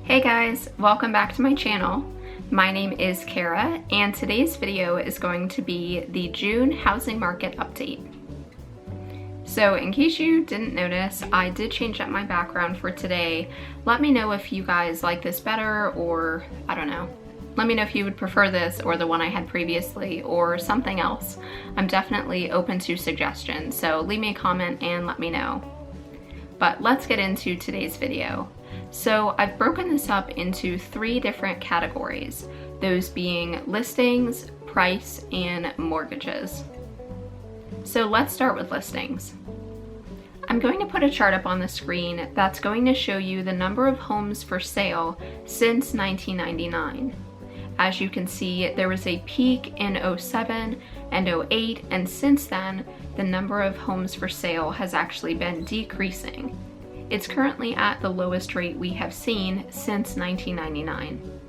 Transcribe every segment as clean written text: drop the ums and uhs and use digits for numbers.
Hey guys, welcome back to my channel. My name is Kara, and today's video is going to be the June housing market update. So in case you didn't notice, I did change up my background for today. Let me know if you guys like this better, or I don't know. Let me know if you would prefer this or the one I had previously or something else. I'm definitely open to suggestions, so leave me a comment and let me know. But let's get into today's video. So I've broken this up into 3 different categories, those being listings, price, and mortgages. So let's start with listings. I'm going to put a chart up on the screen that's going to show you the number of homes for sale since 1999. As you can see, there was a peak in 07 and 08, and since then, the number of homes for sale has actually been decreasing. It's currently at the lowest rate we have seen since 1999.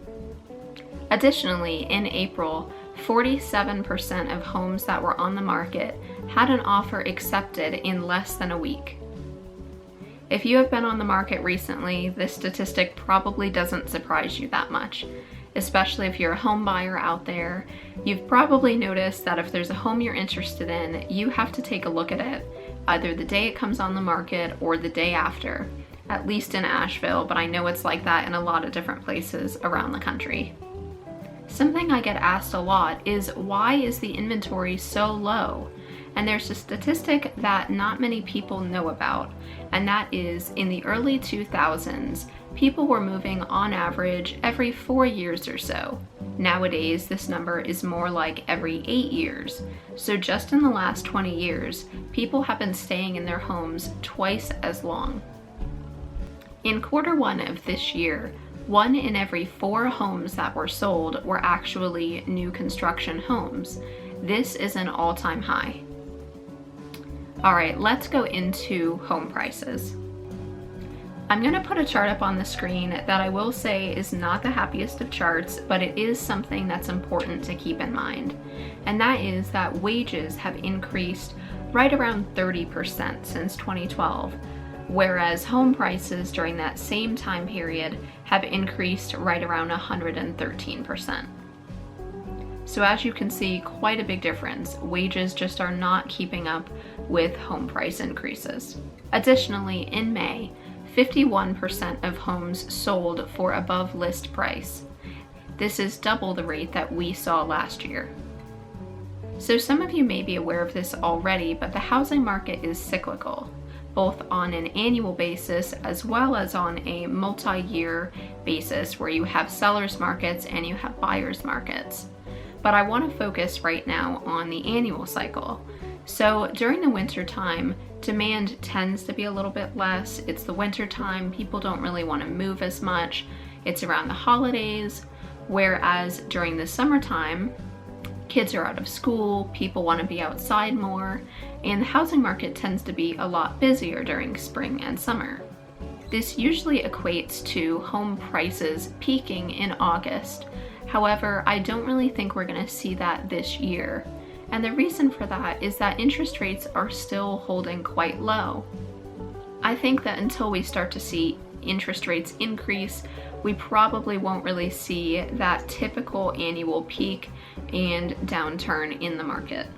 Additionally, in April, 47% of homes that were on the market had an offer accepted in less than a week. If you have been on the market recently, this statistic probably doesn't surprise you that much. Especially if you're a home buyer out there, you've probably noticed that if there's a home you're interested in, you have to take a look at it, either the day it comes on the market or the day after, at least in Asheville, but I know it's like that in a lot of different places around the country. Something I get asked a lot is, why is the inventory so low? And there's a statistic that not many people know about, and that is in the early 2000s, people were moving on average every 4 years or so. Nowadays, this number is more like every 8 years. So just in the last 20 years, people have been staying in their homes twice as long. In Q1 of this year, 1 in every 4 homes that were sold were actually new construction homes. This is an all-time high. All right, let's go into home prices. I'm going to put a chart up on the screen that I will say is not the happiest of charts, but it is something that's important to keep in mind. And that is that wages have increased right around 30% since 2012, whereas home prices during that same time period have increased right around 113%. So as you can see, quite a big difference. Wages just are not keeping up with home price increases. Additionally, in May, 51% of homes sold for above list price. This is double the rate that we saw last year. So some of you may be aware of this already, but the housing market is cyclical, both on an annual basis as well as on a multi-year basis, where you have sellers markets and you have buyers markets. But I want to focus right now on the annual cycle. So during the winter time, demand tends to be a little bit less. It's the winter time, people don't really want to move as much. It's around the holidays, whereas during the summertime, kids are out of school, people want to be outside more, and the housing market tends to be a lot busier during spring and summer. This usually equates to home prices peaking in August. However, I don't really think we're going to see that this year. And the reason for that is that interest rates are still holding quite low. I think that until we start to see interest rates increase, we probably won't really see that typical annual peak and downturn in the market.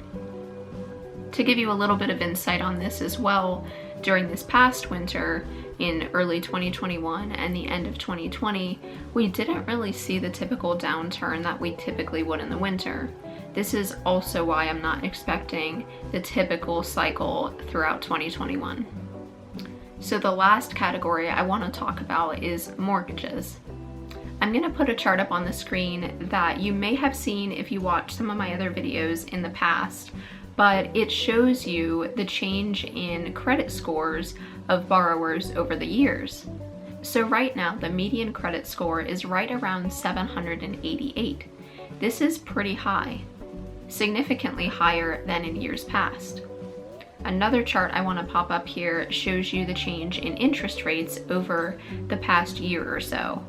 To give you a little bit of insight on this as well, during this past winter, in early 2021 and the end of 2020, we didn't really see the typical downturn that we typically would in the winter. This is also why I'm not expecting the typical cycle throughout 2021. So the last category I want to talk about is mortgages. I'm going to put a chart up on the screen that you may have seen if you watched some of my other videos in the past, but it shows you the change in credit scores of borrowers over the years. So right now, the median credit score is right around 788. This is pretty high, significantly higher than in years past. Another chart I want to pop up here shows you the change in interest rates over the past year or so.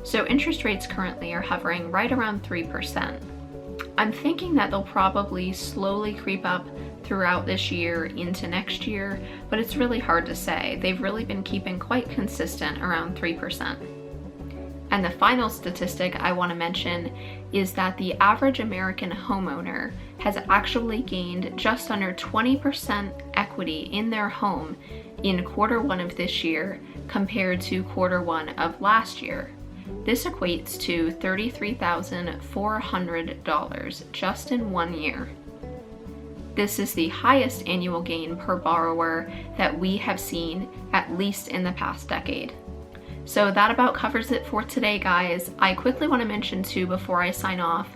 So interest rates currently are hovering right around 3%. I'm thinking that they'll probably slowly creep up throughout this year into next year, but it's really hard to say. They've really been keeping quite consistent around 3%. And the final statistic I want to mention is that the average American homeowner has actually gained just under 20% equity in their home in Q1 of this year compared to Q1 of last year. This equates to $33,400 just in 1 year. This is the highest annual gain per borrower that we have seen, at least in the past decade. So that about covers it for today, guys. I quickly want to mention too, before I sign off,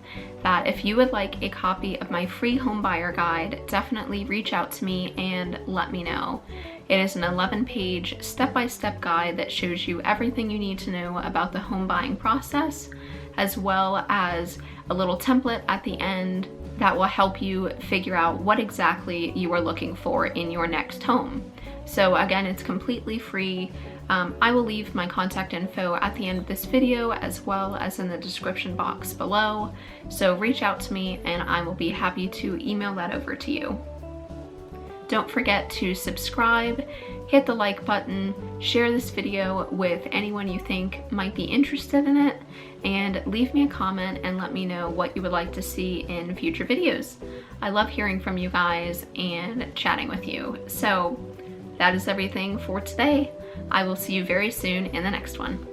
that if you would like a copy of my free home buyer guide, definitely reach out to me and let me know. It is an 11-page step-by-step guide that shows you everything you need to know about the home buying process, as well as a little template at the end that will help you figure out what exactly you are looking for in your next home. So again, it's completely free. I will leave my contact info at the end of this video, as well as in the description box below. So reach out to me and I will be happy to email that over to you. Don't forget to subscribe, hit the like button, share this video with anyone you think might be interested in it, and leave me a comment and let me know what you would like to see in future videos. I love hearing from you guys and chatting with you. So that is everything for today. I will see you very soon in the next one.